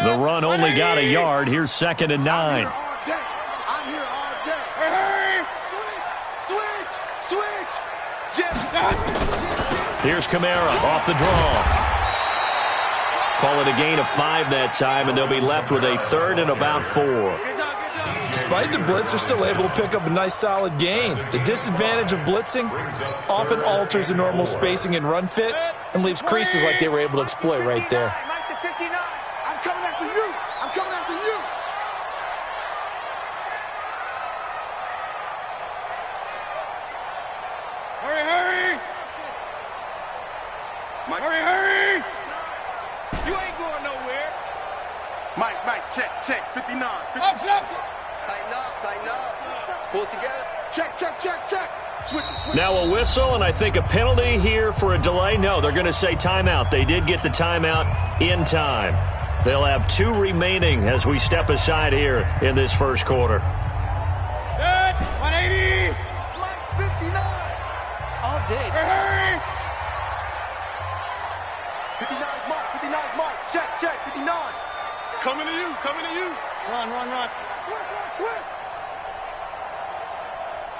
The run only got a yard. Here's 2nd and 9. I'm here all day. Hey! Switch! Here's Kamara off the draw. Call it a gain of 5 that time, and they'll be left with a 3rd and about 4. Despite the blitz, they're still able to pick up a nice solid gain. The disadvantage of blitzing often alters the normal spacing and run fits and leaves creases like they were able to exploit right there. I'm coming after you. I'm coming after you. Hurry. Mike. Hurry. You ain't going nowhere. Mike, check. 59. Tighten up. Pull it together. Check. Switch. Now a whistle, and I think a penalty here for a delay. No, they're going to say timeout. They did get the timeout in time. They'll have 2 remaining as we step aside here in this first quarter. 180. Mike's 59. All day. Hurry. 59's Mike. Check. 59. Coming to you. Run. Twist.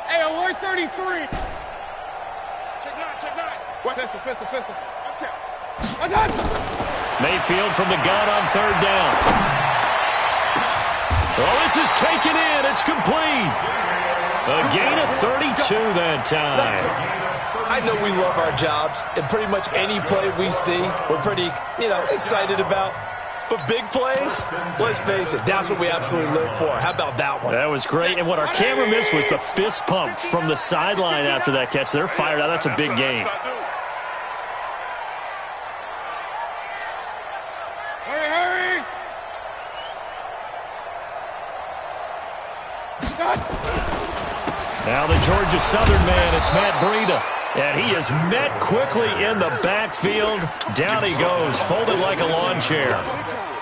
Hey, alert 33. Check 9. What? Pistol. Okay. Mayfield from the gun on 3rd down. Oh, this is taken in. It's complete. A gain of 32 that time. I know we love our jobs, and pretty much any play we see, we're pretty, excited about. But big plays, let's face it, that's what we absolutely live for. How about that one? That was great, and what our camera missed was the fist pump from the sideline after that catch. They're fired out. That's a big game. Hurry. Now the Georgia Southern man, it's Matt Breida. And he is met quickly in the backfield. Down he goes, folded like a lawn chair.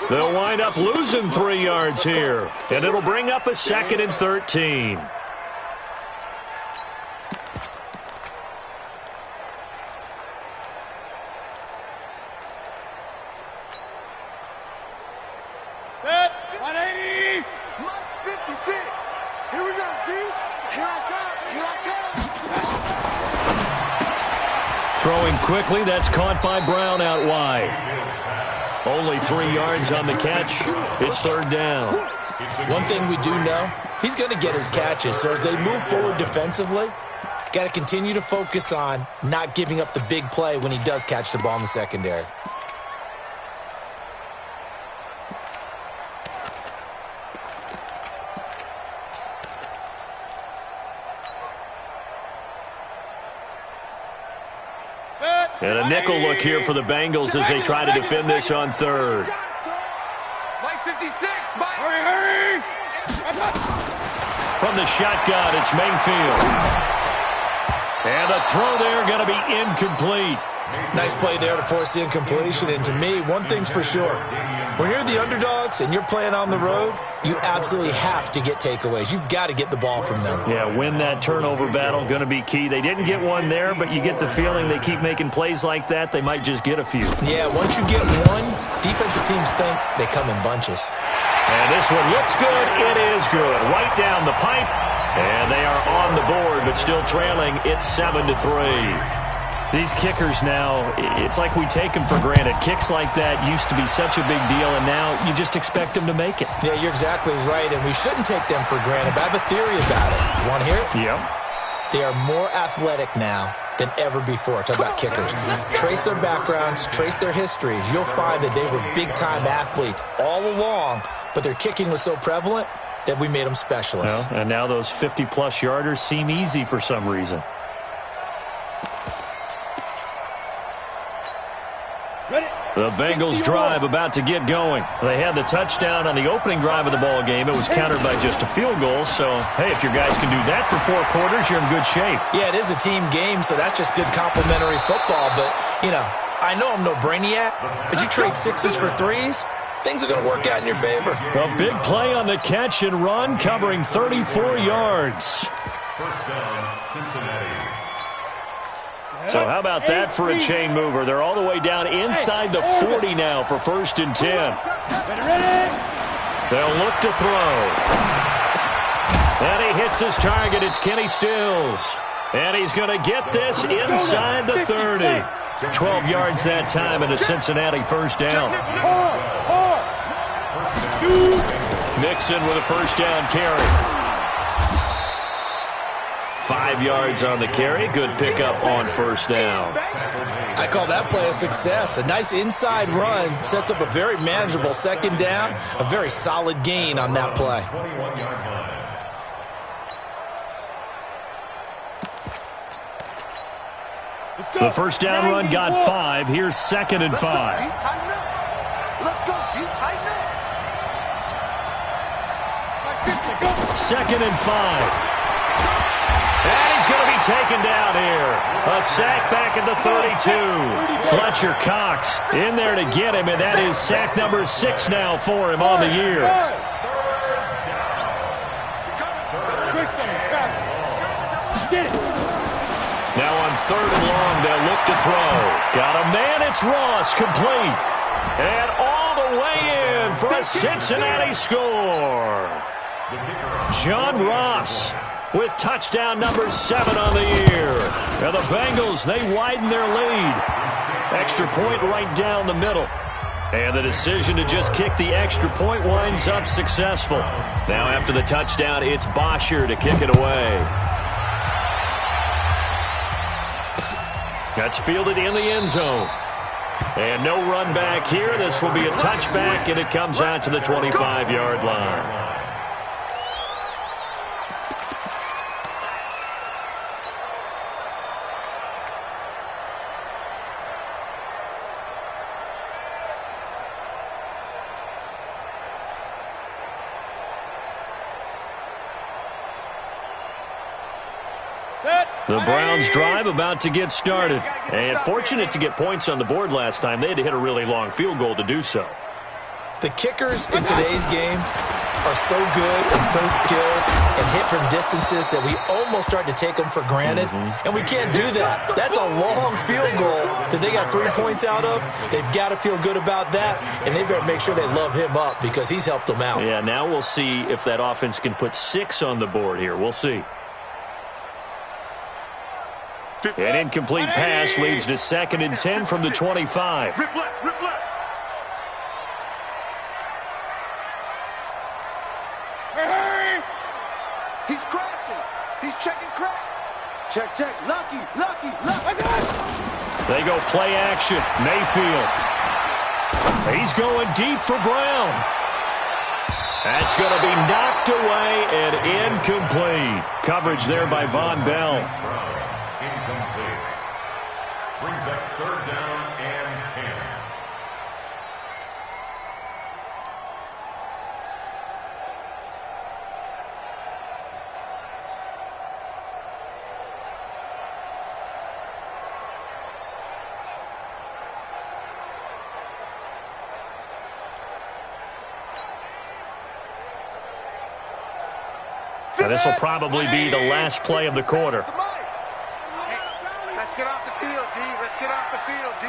They'll wind up losing 3 yards here. And it'll bring up a 2nd and 13. Set. 180. Mike's 56. Here we go, D. Here I come. Throwing quickly, that's caught by Brown out wide. Only 3 yards on the catch. It's 3rd down. One thing we do know, he's going to get his catches. So as they move forward defensively, got to continue to focus on not giving up the big play when he does catch the ball in the secondary. And a nickel look here for the Bengals as they try to defend this on 3rd. Mike 56. Hurry. From the shotgun, it's Mayfield. And the throw there going to be incomplete. Nice play there to force the incompletion. And to me, one thing's for sure. When you're the underdogs and you're playing on the road, you absolutely have to get takeaways. You've got to get the ball from them. Yeah, win that turnover battle, going to be key. They didn't get one there, but you get the feeling they keep making plays like that, they might just get a few. Yeah, once you get one, defensive teams think they come in bunches. And this one looks good. It is good. Right down the pipe. And they are on the board, but still trailing. It's 7-3. These kickers now, it's like we take them for granted. Kicks like that used to be such a big deal, and now you just expect them to make it. Yeah, you're exactly right, and we shouldn't take them for granted, but I have a theory about it. You want to hear it? Yep. They are more athletic now than ever before. Talk about kickers. Trace their backgrounds, trace their histories. You'll find that they were big-time athletes all along, but their kicking was so prevalent that we made them specialists. Well, and now those 50-plus yarders seem easy for some reason. The Bengals drive about to get going. They had the touchdown on the opening drive of the ball game. It was countered by just a field goal. So, hey, if your guys can do that for 4 quarters, you're in good shape. Yeah, it is a team game, so that's just good complimentary football. But, I know I'm no brainiac, but you trade 6s for 3s, things are going to work out in your favor. A big play on the catch and run, covering 34 yards. First down, Cincinnati. So how about that for a chain mover? They're all the way down inside the 40 now for 1st and 10. Ready? They'll look to throw. And he hits his target. It's Kenny Stills. And he's going to get this inside the 30. 12 yards that time and a Cincinnati first down. Mixon with a first down carry. 5 yards on the carry. Good pickup on first down. I call that play a success. A nice inside run sets up a very manageable second down. A very solid gain on that play. The first down run got 5. Here's 2nd and 5. Let's go, D. Tighten up. 2nd and 5. And he's going to be taken down here. A sack back at the 32. Fletcher Cox in there to get him, and that is sack number 6 now for him on the year. Now on 3rd and long, they'll look to throw. Got a man, it's Ross, complete. And all the way in for a Cincinnati score. John Ross with touchdown number 7 on the year. Now the Bengals, they widen their lead. Extra point right down the middle. And the decision to just kick the extra point winds up successful. Now after the touchdown, it's Bosher to kick it away. That's fielded in the end zone. And no run back here. This will be a touchback, and it comes out to the 25-yard line. The Browns drive about to get started. And fortunate to get points on the board last time. They had to hit a really long field goal to do so. The kickers in today's game are so good and so skilled and hit from distances that we almost start to take them for granted. And we can't do that. That's a long field goal that they got 3 points out of. They've got to feel good about that, and they better make sure they love him up because he's helped them out. Yeah, now we'll see if that offense can put 6 on the board here. We'll see. An incomplete pass leads to 2nd and 10 from the 25. Rip left, rip left. Hey! He's crashing. He's checking crack. Check, check. Lucky, lucky, lucky. They go play action. Mayfield. He's going deep for Brown. That's going to be knocked away and incomplete. Coverage there by Von Bell. Incomplete. Brings up 3rd down and 10. Now, this will probably be the last play of the quarter. Let's get off the field, D. Let's get off the field, D.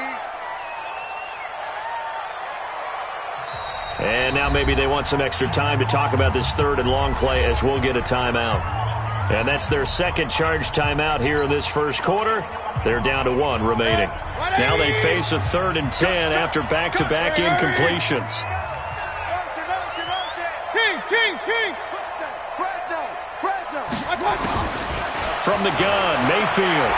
And now maybe they want some extra time to talk about this 3rd and long play as we'll get a timeout. And that's their 2nd charge timeout here in this first quarter. They're down to 1 remaining. Now they face a 3rd and 10 after back-to-back incompletions. King. Fresno. From the gun, Mayfield.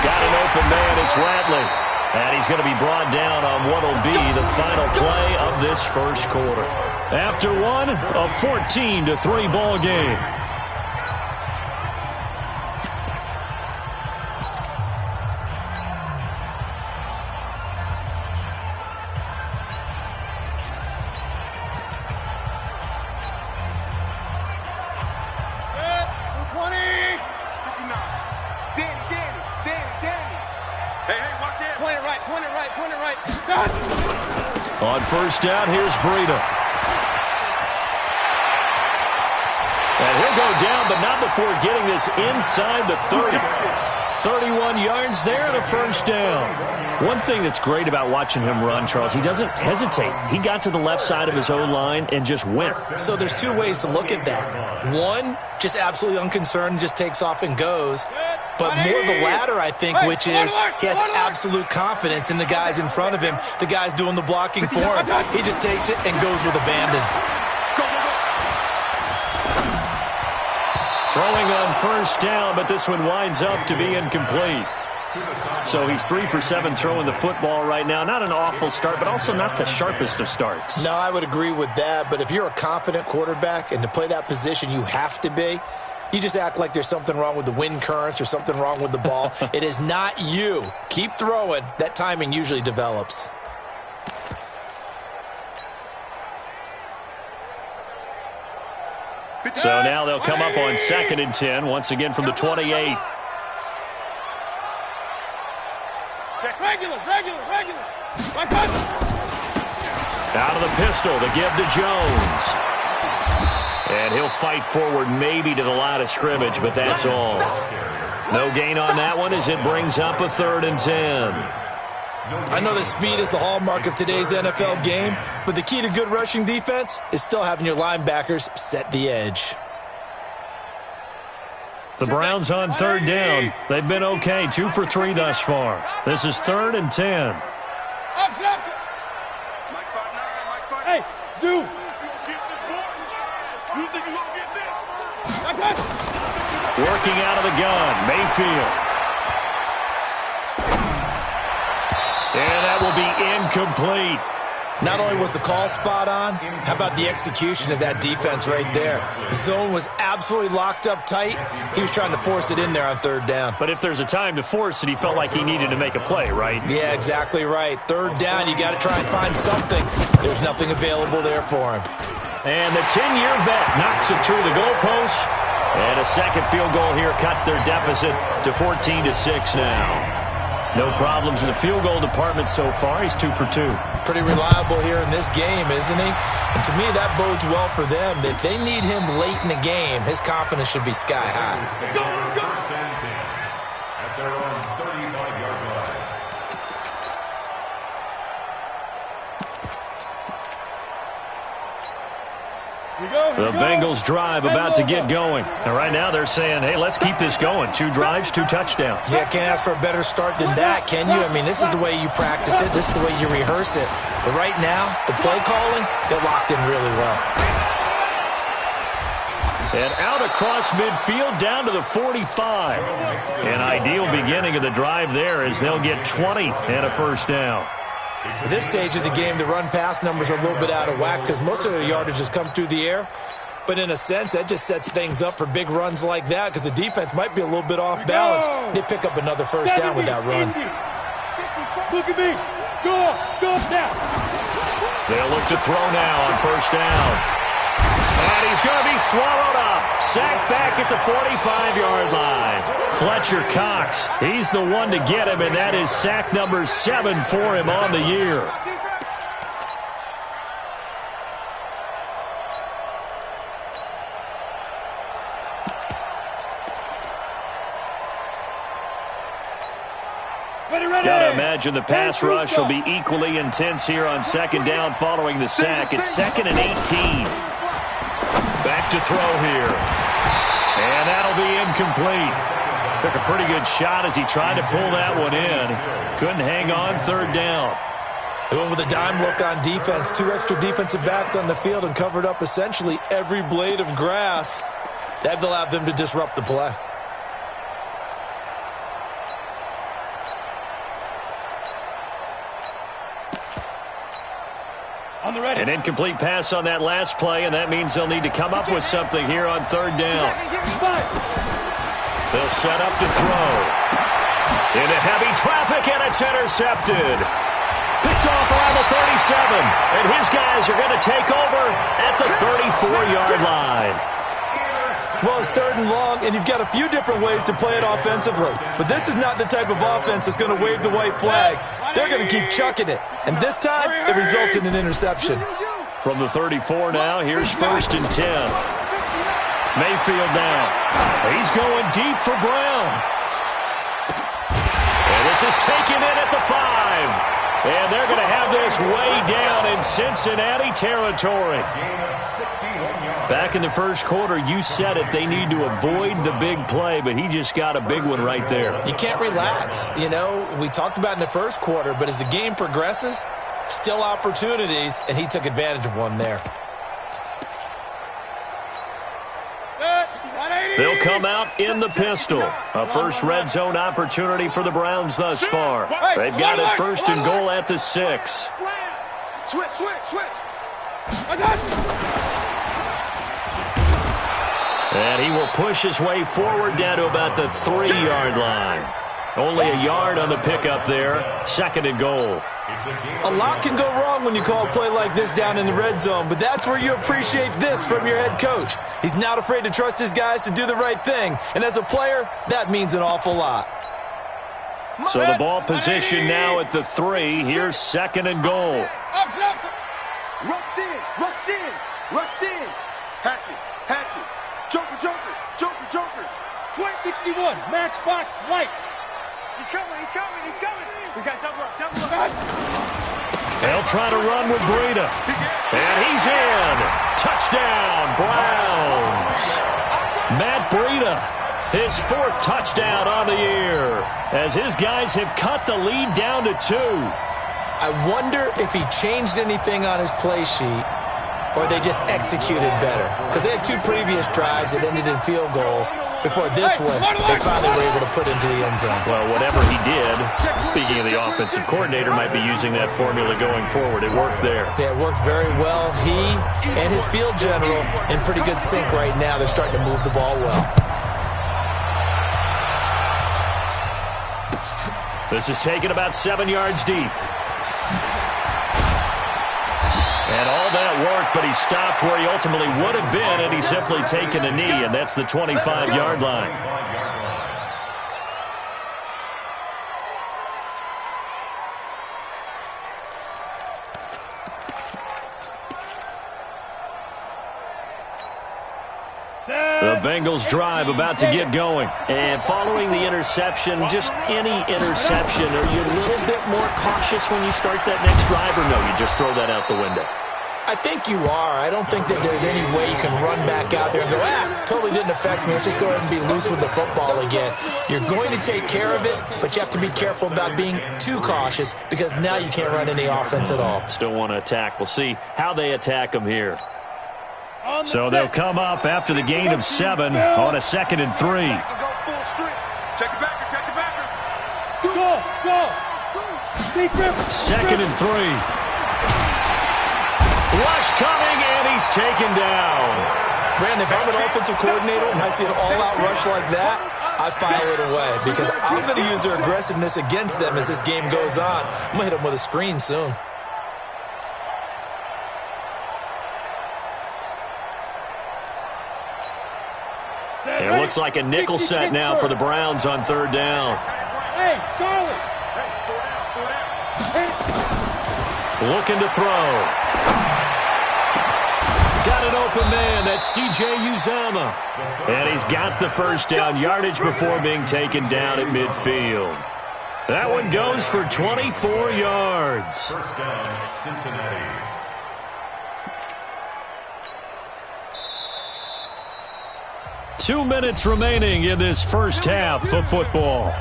Got an open man, it's Radley. And he's going to be brought down on what will be the final play of this first quarter. After one, a 14-3 ball game. On first down, here's Breida. And he'll go down, but not before getting this inside the 30. 31 yards there and a first down. One thing that's great about watching him run, Charles, he doesn't hesitate. He got to the left side of his own line and just went. So there's two ways to look at that. One, just absolutely unconcerned, just takes off and goes. But more the latter, I think, which is he has absolute confidence in the guys in front of him, the guys doing the blocking for him. He just takes it and goes with abandon. Throwing on first down, but this one winds up to be incomplete. So he's 3 for 7 throwing the football right now. Not an awful start, but also not the sharpest of starts. No, I would agree with that. But if you're a confident quarterback and to play that position, you have to be. You just act like there's something wrong with the wind currents or something wrong with the ball. It is not you. Keep throwing. That timing usually develops. So now they'll come up on 2nd and 10, once again from the 28. Regular. Out of the pistol, the give to Jones. And he'll fight forward maybe to the line of scrimmage, but that's all. No gain on that one as it brings up a 3rd and 10. I know that speed is the hallmark of today's NFL game, but the key to good rushing defense is still having your linebackers set the edge. The Browns on 3rd down. They've been okay, 2 for 3 thus far. This is 3rd and 10. Hey, Zoo. Working out of the gun, Mayfield. And that will be incomplete. Not only was the call spot on, how about the execution of that defense right there? The zone was absolutely locked up tight. He was trying to force it in there on 3rd down. But if there's a time to force it, he felt like he needed to make a play, right? Yeah, exactly right. 3rd down, you got to try and find something. There's nothing available there for him. And the 10-year vet knocks it through the goalpost. And a second field goal here cuts their deficit to 14-6 now. No problems in the field goal department so far. He's 2 for 2. Pretty reliable here in this game, isn't he? And to me, that bodes well for them. If they need him late in the game, his confidence should be sky high. First and 10 at their own 35-yard line. The Bengals drive about to get going. And right now they're saying, hey, let's keep this going. 2 drives, 2 touchdowns. Yeah, can't ask for a better start than that, can you? I mean, this is the way you practice it. This is the way you rehearse it. But right now, the play calling, they're locked in really well. And out across midfield down to the 45. An ideal beginning of the drive there as they'll get 20 and a first down. At this stage of the game, the run-pass numbers are a little bit out of whack because most of their yardage has come through the air. But in a sense, that just sets things up for big runs like that because the defense might be a little bit off balance. They pick up another first down with that run. Look at me. Go now. They'll look to throw now on first down. And he's going to be swallowed up. Sacked back at the 45-yard line. Fletcher Cox, he's the one to get him, and that is sack number 7 for him on the year. Gotta imagine the pass rush will be equally intense here on 2nd down following the sack. It's 2nd and 18. Back to throw here. And that'll be incomplete. Took a pretty good shot as he tried to pull that one in. Couldn't hang on 3rd down. They went with a dime look on defense. 2 extra defensive backs on the field and covered up essentially every blade of grass. That allowed them to disrupt the play. An incomplete pass on that last play, and that means they'll need to come up with something here on 3rd down. They'll set up to throw. Into heavy traffic, and it's intercepted. Picked off around the 37, and his guys are going to take over at the 34-yard line. Well, it's 3rd and long, and you've got a few different ways to play it offensively. But this is not the type of offense that's going to wave the white flag. They're going to keep chucking it. And this time, it results in an interception. From the 34 now, here's 1st and 10. Mayfield now. He's going deep for Brown. This is taken in at the 5. And they're going to have this way down in Cincinnati territory. Back in the first quarter, you said it, they need to avoid the big play, but he just got a big one right there. You can't relax. You know, we talked about in the first quarter, but as the game progresses, still opportunities, and he took advantage of one there. They'll come out in the pistol. A first red zone opportunity for the Browns thus far. They've got it first and goal at the 6. Switch. And he will push his way forward down to about the 3-yard line. Only a yard on the pickup there. Second and goal. A lot can go wrong when you call a play like this down in the red zone, but that's where you appreciate this from your head coach. He's not afraid to trust his guys to do the right thing, and as a player, that means an awful lot. So the ball position now at the 3. Here's second and goal. Rush in. Hatchet. Joker. 61, matchbox light. He's coming. We got double up. They'll try to run with Breida. And he's in. Touchdown, Browns. Matt Breida, his 4th touchdown on the year, as his guys have cut the lead down to 2. I wonder if he changed anything on his play sheet or they just executed better. Because they had 2 previous drives that ended in field goals. Before this one, they finally were able to put into the end zone. Well, whatever he did, speaking of the offensive coordinator, might be using that formula going forward. It worked there. Yeah, it worked very well. He and his field general in pretty good sync right now. They're starting to move the ball well. This is taken about 7 yards deep. And all that worked, but he stopped where he ultimately would have been, and he's simply taken a knee, and that's the 25-yard line. The Bengals drive about to get going. And following the interception, just any interception, are you a little bit more cautious when you start that next drive, or no, you just throw that out the window? I think you are. I don't think that there's any way you can run back out there and go, totally didn't affect me. Let's just go ahead and be loose with the football again. You're going to take care of it, but you have to be careful about being too cautious because now you can't run any offense at all. Still want to attack. We'll see how they attack them here. So they'll come up after the gain of 7 on a 2nd and 3. Check the backer. Go. 2nd and 3. Rush coming, and he's taken down. Brandon, if I'm an offensive coordinator and I see an all-out rush like that, I file it away because I'm going to use their aggressiveness against them as this game goes on. I'm going to hit them with a screen soon. It looks like a nickel set now for the Browns on 3rd down. Hey, Charlie. Looking to throw. Got an open man. That's C.J. Uzomah. And he's got the first down yardage before being taken down at midfield. That one goes for 24 yards. First down, Cincinnati. Two minutes remaining in this first half of football.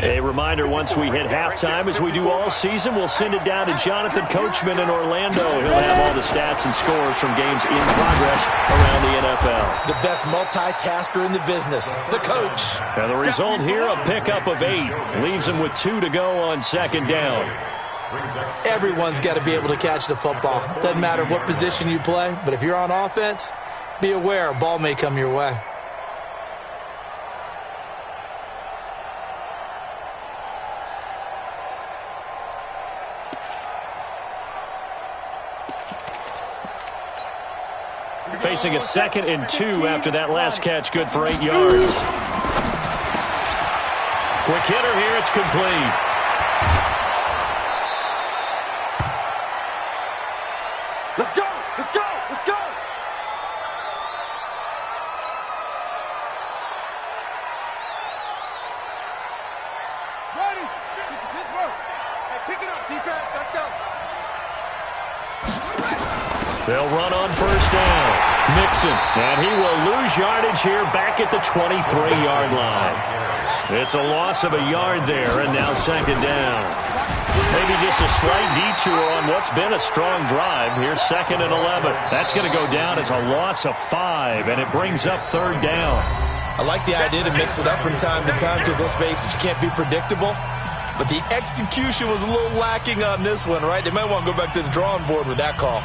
A reminder, once we hit halftime, as we do all season, we'll send it down to Jonathan Coachman in Orlando. He'll have all the stats and scores from games in progress around the NFL. The best multitasker in the business, the coach. And the result here, a pickup of 8. Leaves him with 2 to go on 2nd down. Everyone's got to be able to catch the football. Doesn't matter what position you play, but if you're on offense, be aware a ball may come your way. Facing a 2nd and 2 after that last catch, good for 8 yards. Quick hitter here, it's complete. Let's go! Let's go! Let's go! Ready! Pittsburgh! Hey, pick it up, defense. Let's go. They'll run on first down. Mixon, and he will lose yardage here back at the 23-yard line. It's a loss of a yard there, and now 2nd down. Maybe just a slight detour on what's been a strong drive. Here's 2nd and 11. That's going to go down as a loss of 5, and it brings up 3rd down. I like the idea to mix it up from time to time because, let's face it, you can't be predictable. But the execution was a little lacking on this one, right? They might want to go back to the drawing board with that call.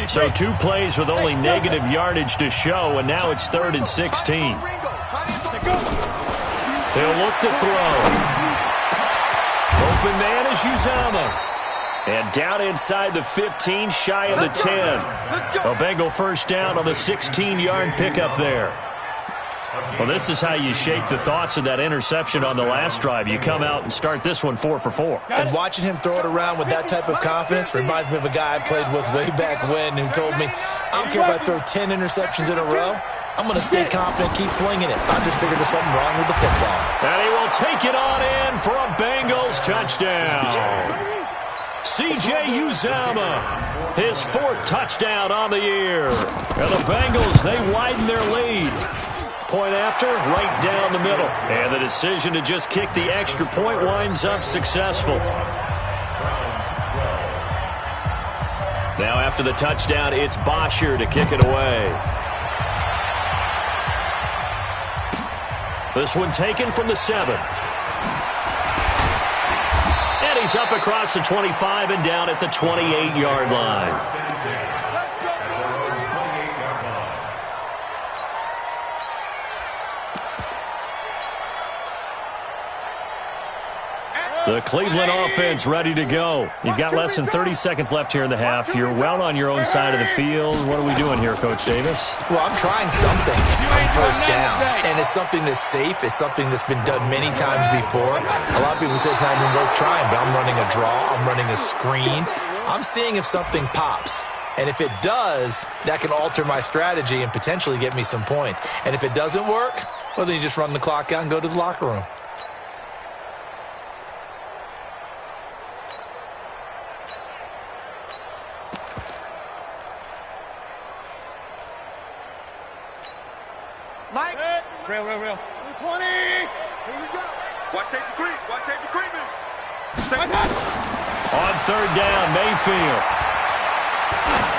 So 2 plays with only negative yardage to show, and now it's 3rd and 16. They'll look to throw. Open man is Uzama. And down inside the 15, shy of the 10. A Bengal first down on the 16-yard pickup there. Well, this is how you shape the thoughts of that interception on the last drive. You come out and start this one 4 for 4. And watching him throw it around with that type of confidence reminds me of a guy I played with way back when who told me, I don't care if I throw 10 interceptions in a row. I'm going to stay confident, keep flinging it. I just figured there's something wrong with the football. And he will take it on in for a Bengals touchdown. C.J. Uzama, his 4th touchdown on the year. And the Bengals, they widen their lead. Point after, right down the middle. And the decision to just kick the extra point winds up successful. Now after the touchdown, it's Bosher to kick it away. This one taken from the 7. And he's up across the 25 and down at the 28-yard line. The Cleveland offense ready to go. You've got less than 30 seconds left here in the half. You're well on your own side of the field. What are we doing here, Coach Davis? Well, I'm trying something on first down, and it's something that's safe. It's something that's been done many times before. A lot of people say it's not even worth trying, but I'm running a draw. I'm running a screen. I'm seeing if something pops. And if it does, that can alter my strategy and potentially get me some points. And if it doesn't work, well, then you just run the clock out and go to the locker room. Mike. Real. 20. Here we go. Watch safety creep. Watch safety creeping. On 3rd down, Mayfield.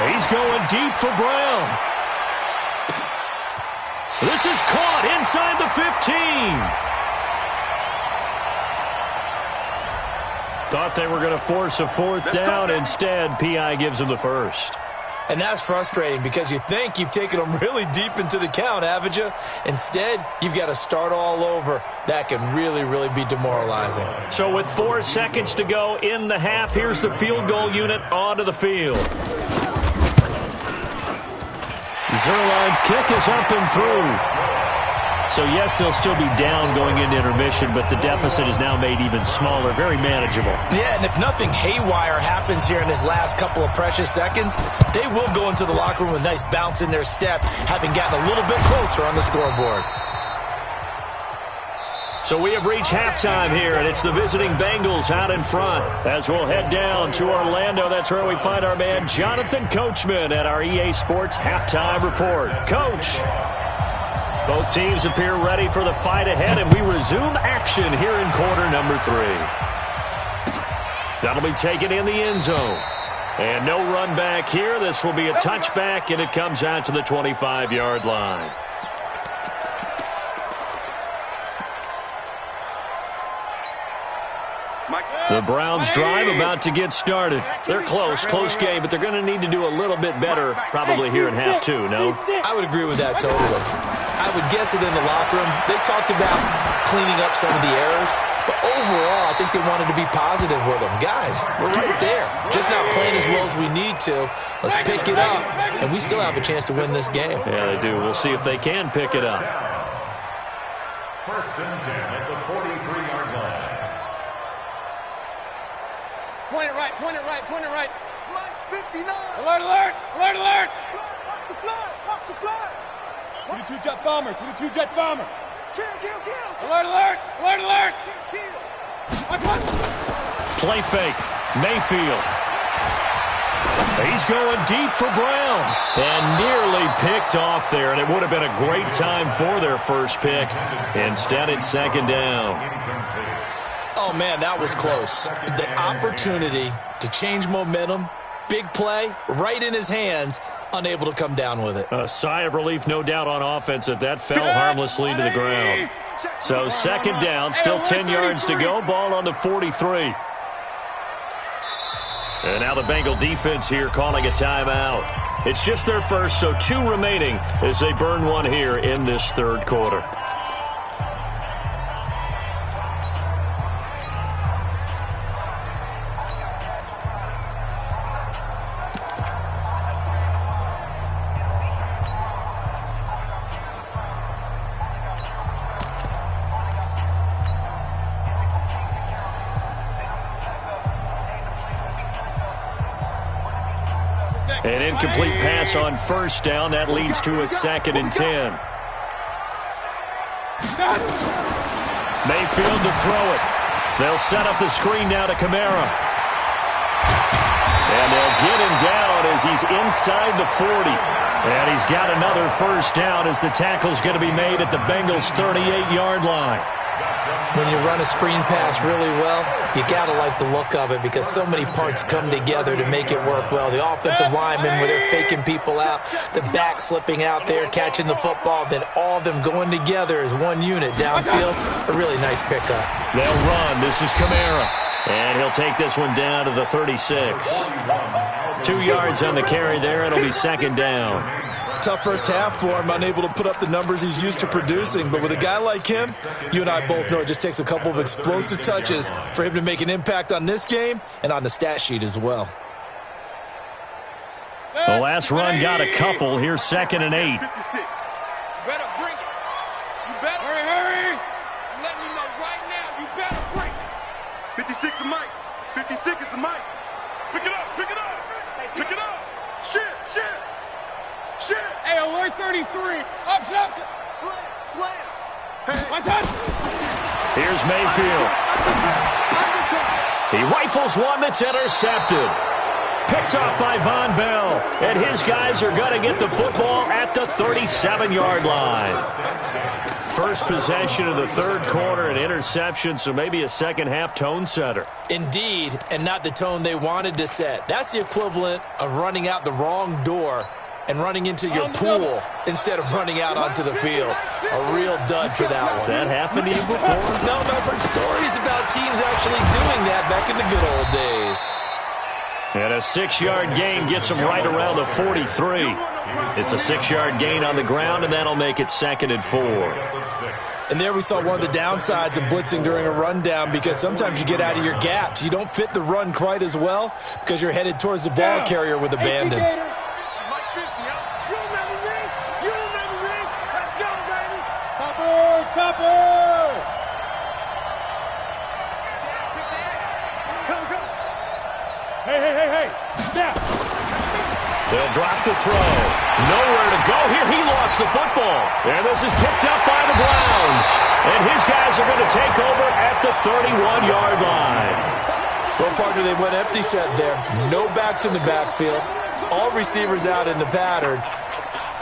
He's going deep for Brown. This is caught inside the 15. Thought they were going to force a 4th down. Instead, P.I. gives him the first. And that's frustrating because you think you've taken them really deep into the count, haven't you? Instead, you've got to start all over. That can really, really be demoralizing. So with 4 seconds to go in the half, here's the field goal unit onto the field. Zerline's kick is up and through. So, yes, they'll still be down going into intermission, but the deficit is now made even smaller, very manageable. Yeah, and if nothing haywire happens here in this last couple of precious seconds, they will go into the locker room with a nice bounce in their step, having gotten a little bit closer on the scoreboard. So we have reached halftime here, and it's the visiting Bengals out in front. As we'll head down to Orlando, that's where we find our man Jonathan Coachman at our EA Sports Halftime Report. Coach. Both teams appear ready for the fight ahead, and we resume action here in quarter number 3. That'll be taken in the end zone. And no run back here. This will be a touchback, and it comes out to the 25-yard line. The Browns drive about to get started. They're close game, but they're going to need to do a little bit better probably here in half two, no? I would agree with that totally. I would guess it in the locker room. They talked about cleaning up some of the errors, but overall, I think they wanted to be positive with them. Guys, we're right there. Just not playing as well as we need to. Let's pick it up, and we still have a chance to win this game. Yeah, they do. We'll see if they can pick it up. First and 10 at the 43-yard line. Point it right, point it right, point it right. Lights 59. Alert, alert, alert, alert. Watch the flag, watch the flag. 22 jet bomber, 22 jet bomber. Kill. Alert, alert, alert, alert. Kill. Play fake. Mayfield. He's going deep for Brown. And nearly picked off there, and it would have been a great time for their first pick. Instead, it's second down. Oh, man, that was close. The opportunity to change momentum, big play, right in his hands, unable to come down with it. A sigh of relief, no doubt, on offense that fell harmlessly to the ground. So second down, still 10 yards to go, ball on the 43. And now the Bengal defense here calling a timeout. It's just their first, so 2 remaining as they burn one here in this third quarter. An incomplete pass on first down. That leads to a second and 10. Mayfield to throw it. They'll set up the screen now to Kamara. And they'll get him down as he's inside the 40. And he's got another first down as the tackle's going to be made at the Bengals' 38-yard line. When you run a screen pass really well, you got to like the look of it because so many parts come together to make it work well. The offensive linemen, where they're faking people out, the back slipping out there, catching the football, then all of them going together as one unit downfield. A really nice pickup. They'll run. This is Kamara. And he'll take this one down to the 36. 2 yards on the carry there. It'll be second down. Tough first half for him, unable to put up the numbers he's used to producing. But with a guy like him, you and I both know it just takes a couple of explosive touches for him to make an impact on this game and on the stat sheet as well. The last run got a couple. Here's second and 8. 56. You better bring it. You better hurry. I'm letting you know right now. You better bring it. 56 is Mike. 56 is the Mike. Pick it up. Pick it up. Pick it up. Shit. Hey, alert 33. Up. Slam. Hey. My touch. Here's Mayfield. He rifles one that's intercepted. Picked off by Von Bell. And his guys are going to get the football at the 37-yard line. First possession of the third quarter, an interception, so maybe a second-half tone setter. Indeed, and not the tone they wanted to set. That's the equivalent of running out the wrong door and running into your pool instead of running out onto the field. A real dud for that one. Has that happened to you before? No, but I've heard stories about teams actually doing that back in the good old days. And a 6-yard gain gets him right around the 43. It's a 6-yard gain on the ground, and that'll make it second and 4. And there we saw one of the downsides of blitzing during a rundown because sometimes you get out of your gaps. You don't fit the run quite as well because you're headed towards the ball carrier with abandon. Topper! Hey! Snap! They'll drop to throw. Nowhere to go here. He lost the football. And this is picked up by the Browns. And his guys are going to take over at the 31-yard line. Well, partner, they went empty set there. No backs in the backfield. All receivers out in the pattern.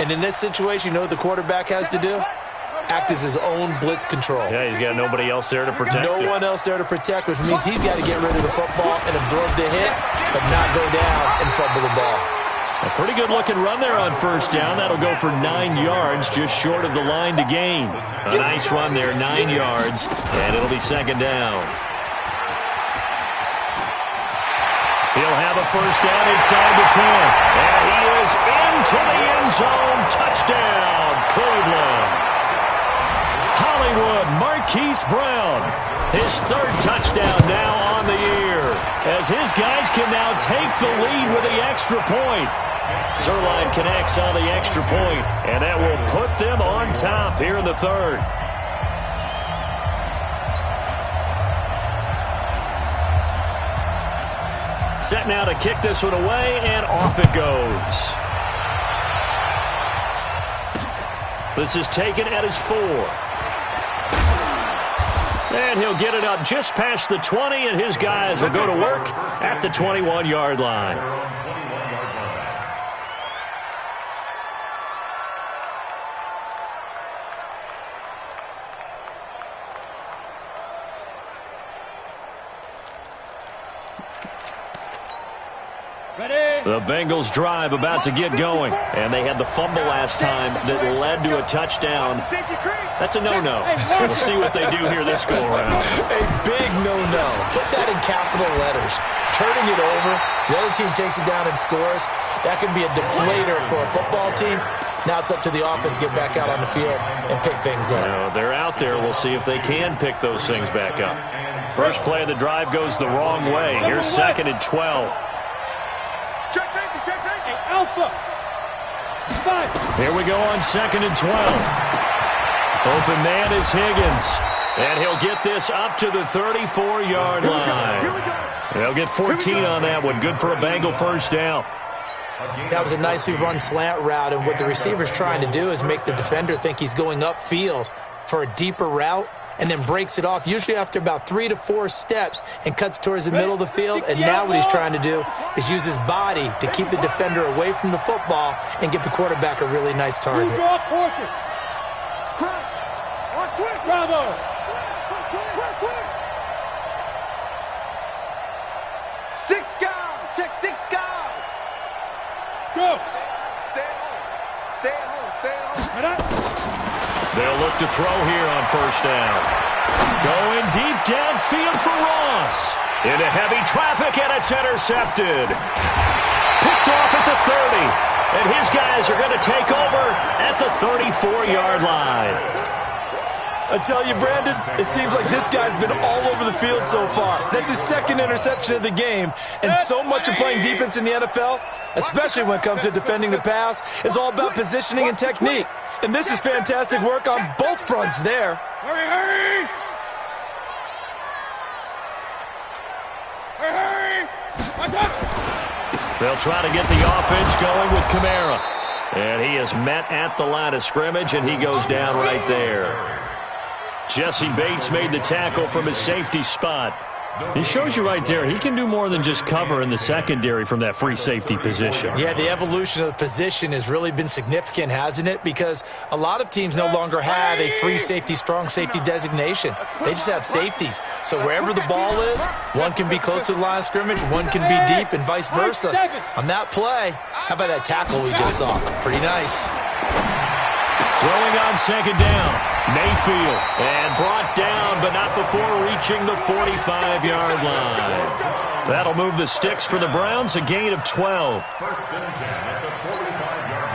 And in this situation, you know what the quarterback has to do? Act as his own blitz control. Yeah, he's got nobody else there to protect No one else there to protect, which means he's got to get rid of the football and absorb the hit, but not go down and fumble the ball. A pretty good-looking run there on first down. That'll go for 9 yards, just short of the line to gain. A nice run there, 9 yards, and it'll be second down. He'll have a first down inside the 10. And he is into the end zone. Touchdown, Cleveland. Hollywood Marquise Brown. His third touchdown now on the year, as his guys can now take the lead with the extra point. Zerline connects on the extra point, and that will put them on top here in the third. Set now to kick this one away, and off it goes. This is taken at his 4. And he'll get it up just past the 20, and his guys will go to work at the 21-yard line. The Bengals drive about to get going, and they had the fumble last time that led to a touchdown. That's a no-no. We'll see what they do here this go-around. A big no-no. Put that in capital letters. Turning it over, the other team takes it down and scores. That can be a deflator for a football team. Now it's up to the offense to get back out on the field and pick things up. They're out there. We'll see if they can pick those things back up. First play of the drive goes the wrong way. Here's 2nd and 12. Check safety, check safety. Hey, Alpha. Here we go on 2nd and 12. Open man is Higgins. And he'll get this up to the 34-yard line. They'll get 14 on that one. Good for a Bengal first down. That was a nicely run slant route, and what the receiver's trying to do is make the defender think he's going upfield for a deeper route, and then breaks it off, usually after about 3 to 4 steps, and cuts towards the middle of the field. And now what he's trying to do is use his body to keep the defender away from the football and give the quarterback a really nice target. Bravo. Six guys. Check 6 guys. Go. Stay at home. Stay at home. Stay at home. They'll look to throw here on first down. Going deep downfield for Ross. Into heavy traffic, and it's intercepted. Picked off at the 30. And his guys are going to take over at the 34-yard line. I tell you, Brandon, it seems like this guy's been all over the field so far. That's his 2nd interception of the game. And so much of playing defense in the NFL, especially when it comes to defending the pass, is all about positioning and technique. And this is fantastic work on both fronts there. Hurry, hurry! Hurry, hurry! They'll try to get the offense going with Kamara. And he is met at the line of scrimmage, and he goes down right there. Jesse Bates made the tackle from his safety spot. He shows you right there, he can do more than just cover in the secondary from that free safety position. Yeah, the evolution of the position has really been significant, hasn't it? Because a lot of teams no longer have a free safety, strong safety designation. They just have safeties. So wherever the ball is, one can be close to the line of scrimmage, one can be deep, and vice versa. On that play, how about that tackle we just saw? Pretty nice. Throwing on 2nd down, Mayfield, and brought down, but not before reaching the 45-yard line. That'll move the sticks for the Browns, a gain of 12. First and 10 at the 45-yard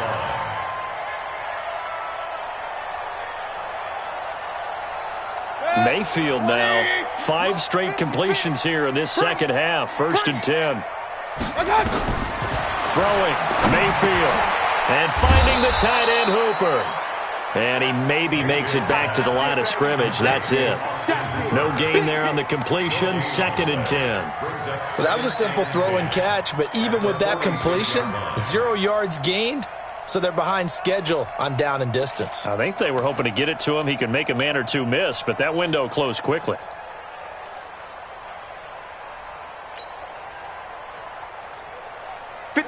line. Mayfield now, 5 straight completions here in this second half. 1st and 10. Throwing, Mayfield, and finding the tight end Hooper. And he maybe makes it back to the line of scrimmage. That's it. No gain there on the completion. 2nd and 10. Well, that was a simple throw and catch, but even with that completion, 0 yards gained, so they're behind schedule on down and distance. I think they were hoping to get it to him. He could make a man or two miss, but that window closed quickly.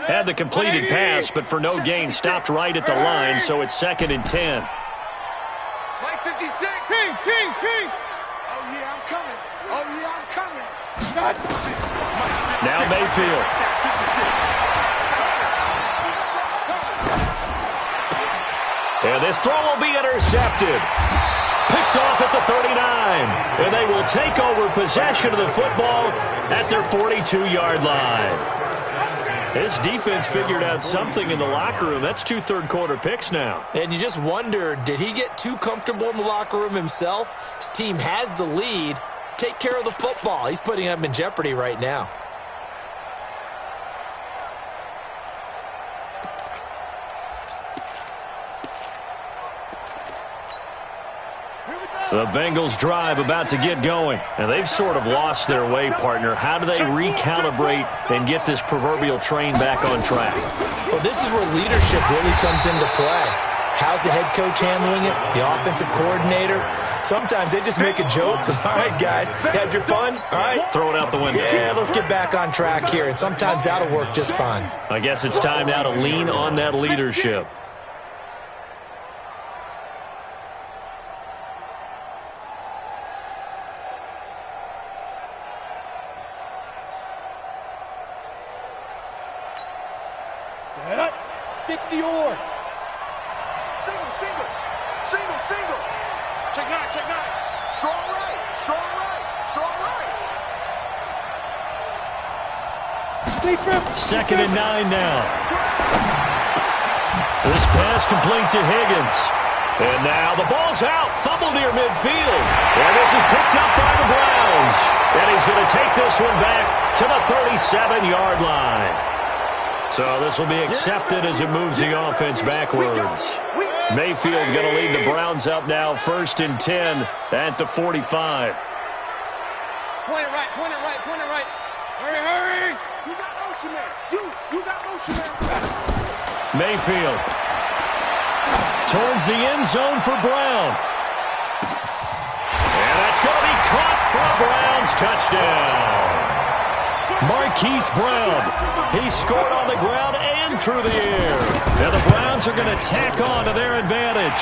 Had the completed pass, but for no gain, stopped right at the line, so it's 2nd and 10. Like 56. King! Oh, yeah, I'm coming. Oh, yeah, I'm coming. Now Mayfield. And this throw will be intercepted. picked off at the 39. And they will take over possession of the football at their 42-yard line. This defense figured out something in the locker room. That's 2 third-quarter picks now. And you just wonder, did he get too comfortable in the locker room himself? His team has the lead. Take care of the football. He's putting them in jeopardy right now. The Bengals drive about to get going. And they've sort of lost their way, partner. How do they recalibrate and get this proverbial train back on track? Well, this is where leadership really comes into play. How's the head coach handling it? The offensive coordinator? Sometimes they just make a joke. All right, guys, had your fun? All right. Throw it out the window. Yeah, let's get back on track here. And sometimes that'll work just fine. I guess it's time now to lean on that leadership. Set up. 60 or. Single, single. Single, single. Check nine, check nine. Strong right. Strong right. Strong right. Second and 9 now. This pass complete to Higgins. And now the ball's out. Fumble near midfield. And this is picked up by the Browns. And he's going to take this one back to the 37-yard line. So this will be accepted as it moves the offense backwards. Mayfield going to lead the Browns up now, 1st and 10 at the 45. Point it right, point it right, point it right. Hurry, hurry. You got motion, man. You got motion, man. Mayfield towards the end zone for Brown. And that's going to be caught for a Browns touchdown. Marquise Brown, he scored on the ground and through the air. Now the Browns are going to tack on to their advantage.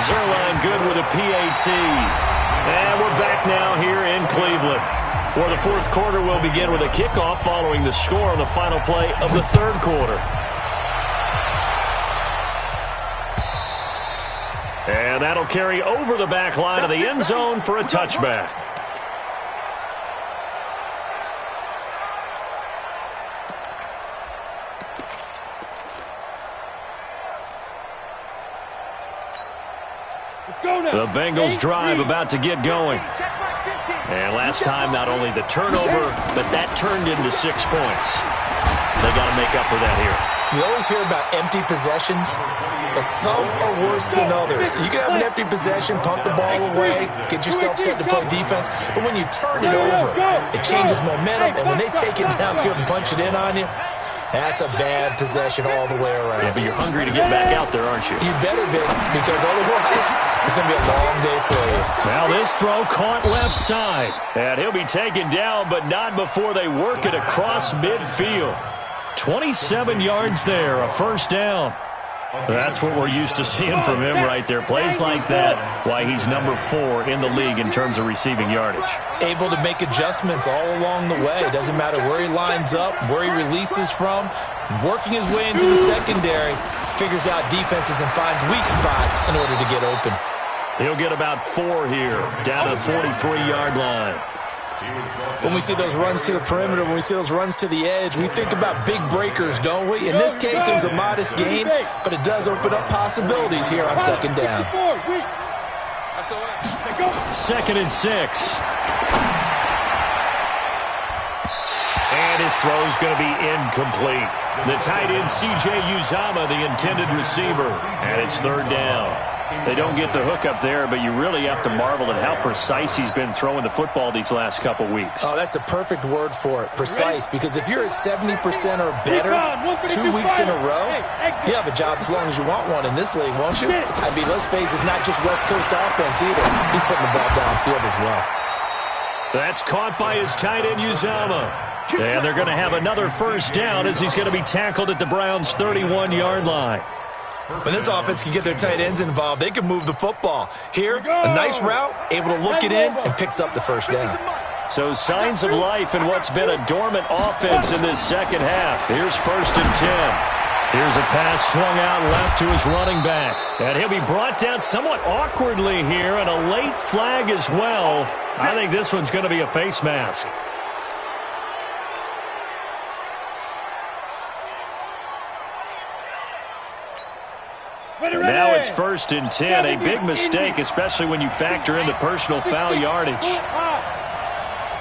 Zerline good with a PAT. And we're back now here in Cleveland, where the fourth quarter will begin with a kickoff following the score on the final play of the third quarter. And that'll carry over the back line of the end zone for a touchback. The Bengals drive about to get going. And last time, not only the turnover, but that turned into 6 points. They got to make up for that here. You always hear about empty possessions, but some are worse than others. You can have an empty possession, pump the ball away, get yourself set to play defense, but when you turn it over, it changes momentum, and when they take it downfield and punch it in on you, that's a bad possession all the way around. Yeah, but you're hungry to get back out there, aren't you? You better be, because otherwise it's going to be a long day for you. Now this throw caught left side. And he'll be taken down, but not before they work it across midfield. 27 yards there, a first down. That's what we're used to seeing from him right there. Plays like that, why he's number 4 in the league in terms of receiving yardage. Able to make adjustments all along the way. Doesn't matter where he lines up, where he releases from. Working his way into the secondary. Figures out defenses and finds weak spots in order to get open. He'll get about 4 here, down to the 43-yard line. When we see those runs to the perimeter, when we see those runs to the edge, we think about big breakers, don't we? In this case, it was a modest gain, but it does open up possibilities here on second down. 2nd and 6. And his throw's going to be incomplete. The tight end, C.J. Uzomah, the intended receiver, and it's 3rd down. They don't get the hook up there, but you really have to marvel at how precise he's been throwing the football these last couple weeks. Oh, that's the perfect word for it, precise, because if you're at 70% or better 2 weeks in a row, you have a job as long as you want one in this league, won't you? I mean, let's face it, it's not just West Coast offense either. He's putting the ball downfield as well. That's caught by his tight end, Uzomah. And they're going to have another first down as he's going to be tackled at the Browns' 31-yard line. When this offense can get their tight ends involved, they can move the football. Here, a nice route, able to look it in, and picks up the first down. So signs of life in what's been a dormant offense in this second half. Here's 1st and 10. Here's a pass swung out left to his running back. And he'll be brought down somewhat awkwardly here, and a late flag as well. I think this one's going to be a face mask. And now it's 1st and 10. A big mistake, especially when you factor in the personal foul yardage.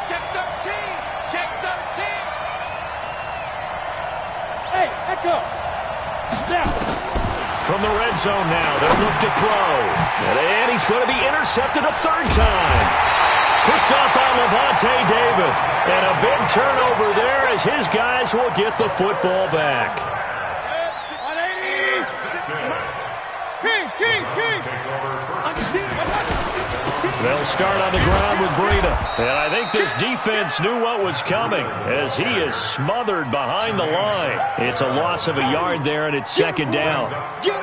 Check 13. Check 13. Hey, echo. Now. From the red zone now, they'll look to throw. And he's going to be intercepted a third time. Picked up by Levante David. And a big turnover there as his guys will get the football back. They'll start on the ground with Breida. And I think this defense knew what was coming as he is smothered behind the line. It's a loss of a yard there, and it's 2nd down.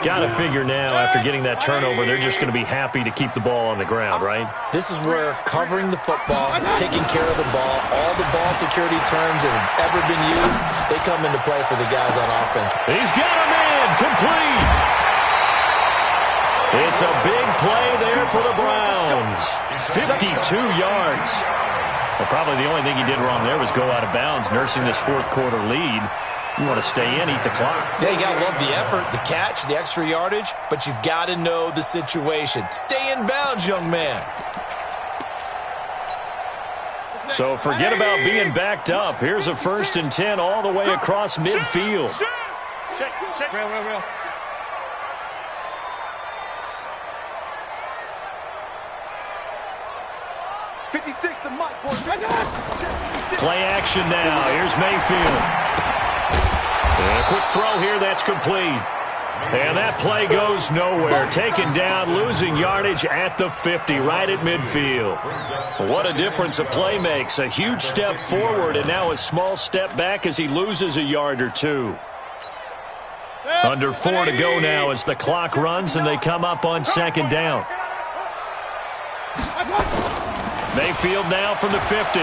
Got to figure now, after getting that turnover, they're just going to be happy to keep the ball on the ground, right? This is where covering the football, taking care of the ball, all the ball security terms that have ever been used, they come into play for the guys on offense. He's got him in. Complete. It's a big play there for the Browns. 52 yards. Well, probably the only thing he did wrong there was go out of bounds, nursing this 4th quarter lead. You want to stay in, eat the clock. Yeah, you got to love the effort, the catch, the extra yardage, but you got to know the situation. Stay in bounds, young man. So forget about being backed up. Here's a 1st and 10 all the way across midfield. Check. Real. 56, the mic, boy. Play action now. Here's Mayfield. And a quick throw here. That's complete. And that play goes nowhere. Taken down, losing yardage at the 50, right at midfield. What a difference a play makes. A huge step forward and now a small step back as he loses a yard or two. Under 4 to go now as the clock runs and they come up on 2nd down. Mayfield now from the 50.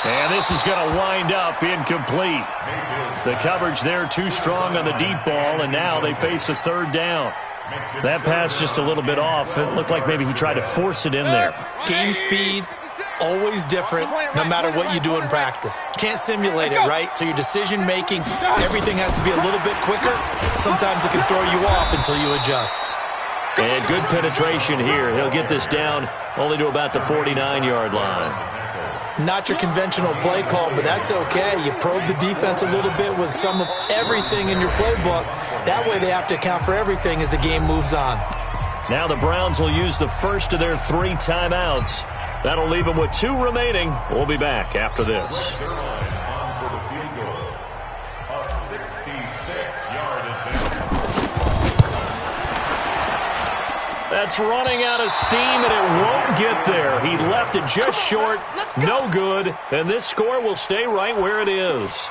And this is going to wind up incomplete. The coverage there too strong on the deep ball, and now they face a 3rd down. That pass just a little bit off. It looked like maybe he tried to force it in there. Game speed, always different, no matter what you do in practice. Can't simulate it, right? So your decision-making, everything has to be a little bit quicker. Sometimes it can throw you off until you adjust. And good penetration here. He'll get this down only to about the 49-yard line. Not your conventional play call, but that's okay. You probe the defense a little bit with some of everything in your playbook. That way they have to account for everything as the game moves on. Now the Browns will use the first of their 3 timeouts. That'll leave them with 2 remaining. We'll be back after this. That's running out of steam, and it won't get there. He left it just short. No good. And this score will stay right where it is.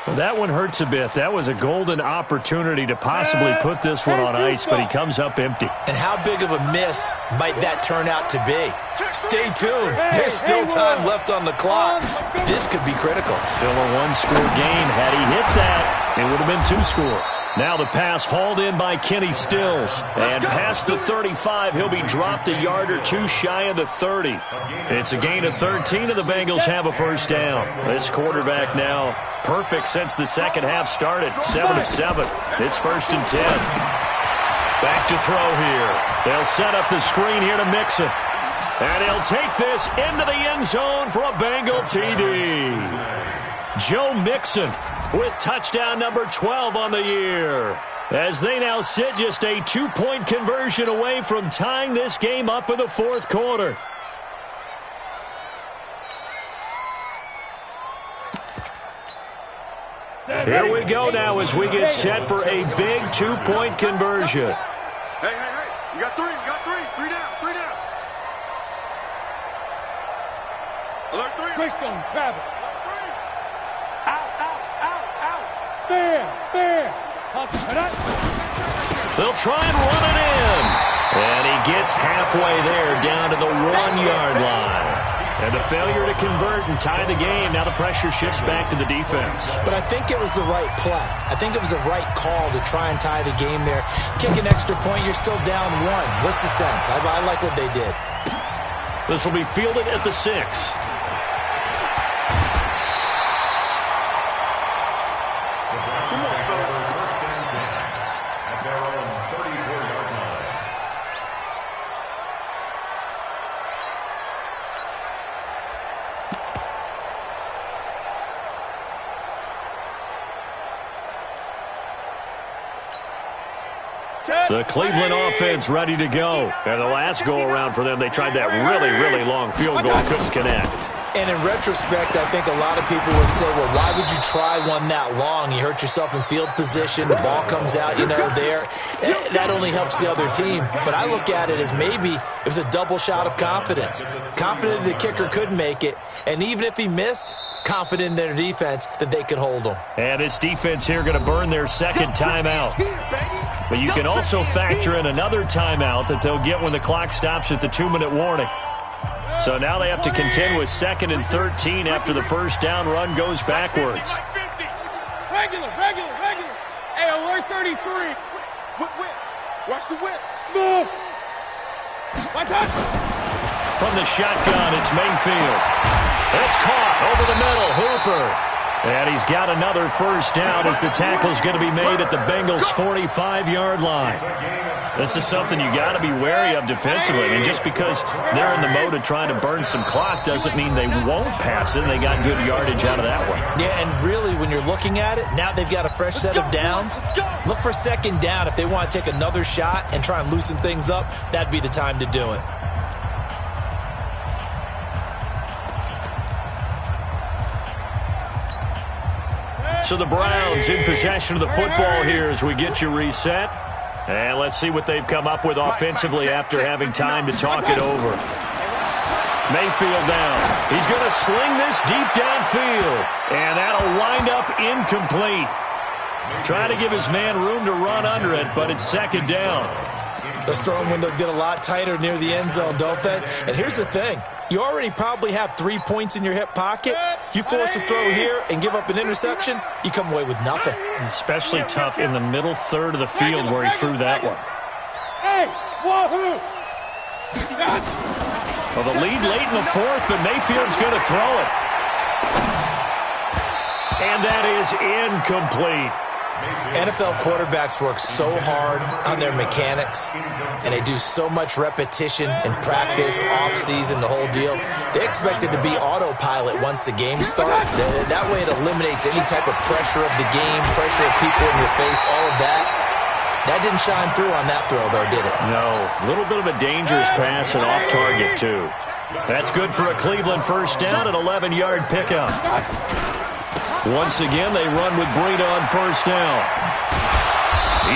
Well, that one hurts a bit. That was a golden opportunity to possibly put this one on ice, but he comes up empty. And how big of a miss might that turn out to be? Stay tuned. There's still time left on the clock. This could be critical. Still a 1-score game. Had he hit that, it would have been 2 scores. Now the pass hauled in by Kenny Stills. And past the 35, he'll be dropped a yard or 2 shy of the 30. It's a gain of 13, and the Bengals have a 1st down. This quarterback now perfect since the second half started. 7 of 7. It's 1st and 10. Back to throw here. They'll set up the screen here to Mixon. And he'll take this into the end zone for a Bengal TD. Joe Mixon with touchdown number 12 on the year. As they now sit just a 2-point conversion away from tying this game up in the 4th quarter. Here we go now as we get set for a big 2-point conversion. Hey. You got 3. 3 down. Alert 3. Greystone, travel. Out. There. They'll try and run it in. And he gets halfway there down to the 1-yard line. And the failure to convert and tie the game, now the pressure shifts back to the defense. But I think it was the right play. I think it was the right call to try and tie the game there. Kick an extra point, you're still down 1. What's the sense? I like what they did. This will be fielded at the 6. The Cleveland offense ready to go. And the last go-around for them, they tried that really, really long field goal, couldn't connect. And in retrospect, I think a lot of people would say, well, why would you try one that long? You hurt yourself in field position. The ball comes out, there. That only helps the other team. But I look at it as maybe it was a double shot of confidence. Confident the kicker could make it. And even if he missed, confident in their defense that they could hold him. And this defense here going to burn their second timeout. But you can also factor in another timeout that they'll get when the clock stops at the 2-minute warning. So now they have to contend with 2nd and 13 after the first down run goes backwards. Regular. Hey, alert 33. Whip. Watch the whip. Smooth. Watch out. From the shotgun, it's Mayfield. It's caught over the middle. Hooper. And he's got another first down as the tackle's going to be made at the Bengals' 45-yard line. This is something you got to be wary of defensively. And just because they're in the mode of trying to burn some clock doesn't mean they won't pass it. They got good yardage out of that one. Yeah, and really, when you're looking at it, now they've got a fresh set of downs. Look for second down. If they want to take another shot and try and loosen things up, that'd be the time to do it. So the Browns in possession of the football here as we get you reset. And let's see what they've come up with offensively after having time to talk it over. Mayfield down. He's going to sling this deep downfield. And that'll wind up incomplete. Trying to give his man room to run under it, but it's second down. Those throwing windows get a lot tighter near the end zone, don't they? And here's the thing. You already probably have 3 points in your hip pocket. You force a throw here and give up an interception, you come away with nothing. Especially tough in the middle third of the field where he threw that one. Hey, wahoo! Well, the lead late in the 4th, but Mayfield's going to throw it. And that is incomplete. NFL quarterbacks work so hard on their mechanics, and they do so much repetition and practice, off-season, the whole deal. They expect it to be autopilot once the game starts. That way it eliminates any type of pressure of the game, pressure of people in your face, all of that. That didn't shine through on that throw, though, did it? No. A little bit of a dangerous pass and off target, too. That's good for a Cleveland first down, an 11-yard pickup. Once again, they run with Breida on first down.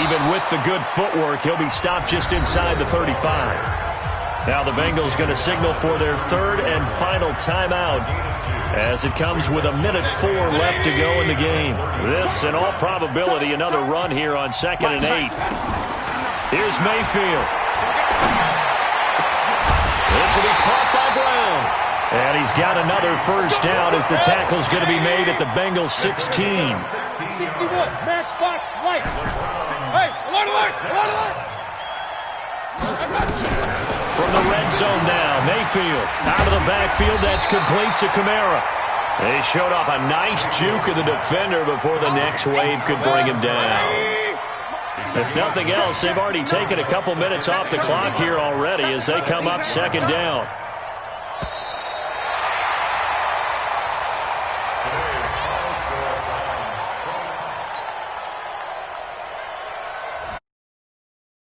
Even with the good footwork, he'll be stopped just inside the 35. Now the Bengals going to signal for their third and final timeout as it comes with 1:04 left to go in the game. This, in all probability, another run here on 2nd and 8. Here's Mayfield. This will be caught by Brown. And he's got another first down as the tackle's going to be made at the Bengals' 16. 61, matchbox, white. Hey, alert. From the red zone now, Mayfield out of the backfield. That's complete to Kamara. They showed off a nice juke of the defender before the next wave could bring him down. If nothing else, they've already taken a couple minutes off the clock here already as they come up second down.